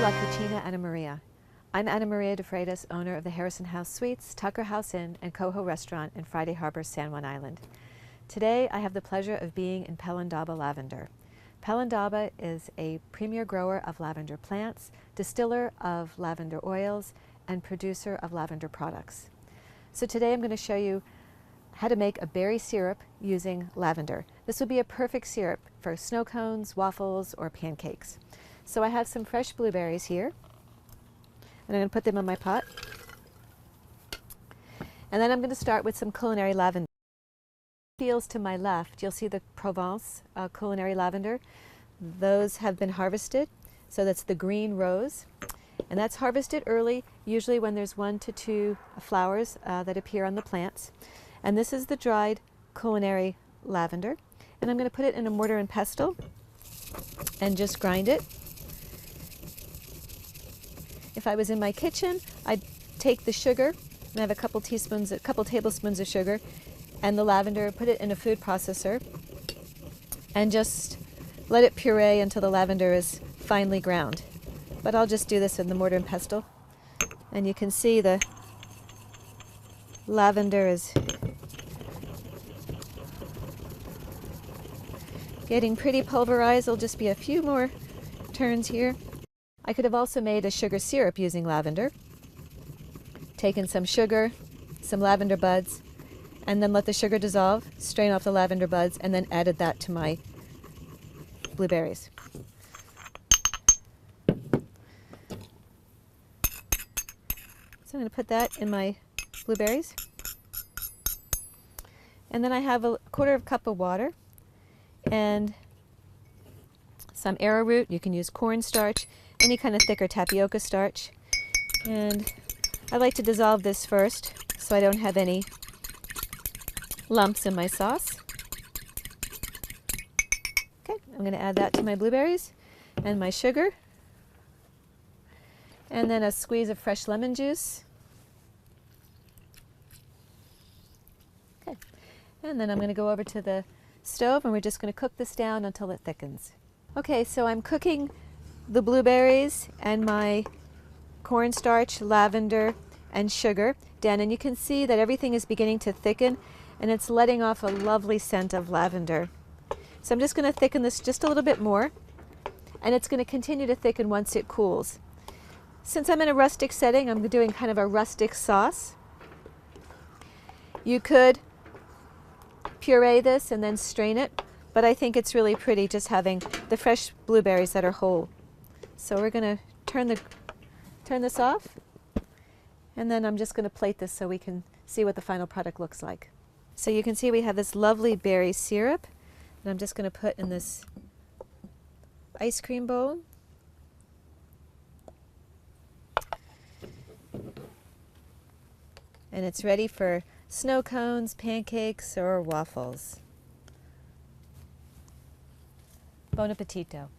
la cucina, Anna Maria. I'm Anna Maria de Freitas, owner of the Harrison House Suites, Tucker House Inn, and Coho Restaurant in Friday Harbor, San Juan Island. Today, I have the pleasure of being in Pelindaba Lavender. Pelindaba is a premier grower of lavender plants, distiller of lavender oils, and producer of lavender products. So today I'm going to show you how to make a berry syrup using lavender. This would be a perfect syrup for snow cones, waffles, or pancakes. So I have some fresh blueberries here, and I'm going to put them in my pot. And then I'm going to start with some Culinary Lavender. Fields to my left, you'll see the Provence Culinary Lavender. Those have been harvested, so that's the green rose. And that's harvested early, usually when there's 1 to 2 flowers that appear on the plants. And this is the dried Culinary Lavender. And I'm going to put it in a mortar and pestle and just grind it. If I was in my kitchen, I'd take the sugar, and I have a couple tablespoons of sugar, and the lavender, put it in a food processor, and just let it puree until the lavender is finely ground. But I'll just do this in the mortar and pestle. And you can see the lavender is getting pretty pulverized. There'll just be a few more turns here. I could have also made a sugar syrup using lavender. Taken some sugar, some lavender buds, and then let the sugar dissolve, strain off the lavender buds, and then added that to my blueberries. So I'm going to put that in my blueberries. And then I have a 1/4 cup of water and some arrowroot. You can use cornstarch, any kind of thicker tapioca starch. And I like to dissolve this first so I don't have any lumps in my sauce. Okay, I'm going to add that to my blueberries and my sugar. And then a squeeze of fresh lemon juice. Okay, and then I'm going to go over to the stove and we're just going to cook this down until it thickens. Okay, so I'm cooking the blueberries and my cornstarch, lavender, and sugar down, and you can see that everything is beginning to thicken and it's letting off a lovely scent of lavender. So I'm just going to thicken this just a little bit more, and it's going to continue to thicken once it cools. Since I'm in a rustic setting, I'm doing kind of a rustic sauce. You could puree this and then strain it, but I think it's really pretty just having the fresh blueberries that are whole. So we're going to turn this off, and then I'm just going to plate this so we can see what the final product looks like. So you can see we have this lovely berry syrup, and I'm just going to put in this ice cream bowl. And it's ready for snow cones, pancakes, or waffles. Buon appetito.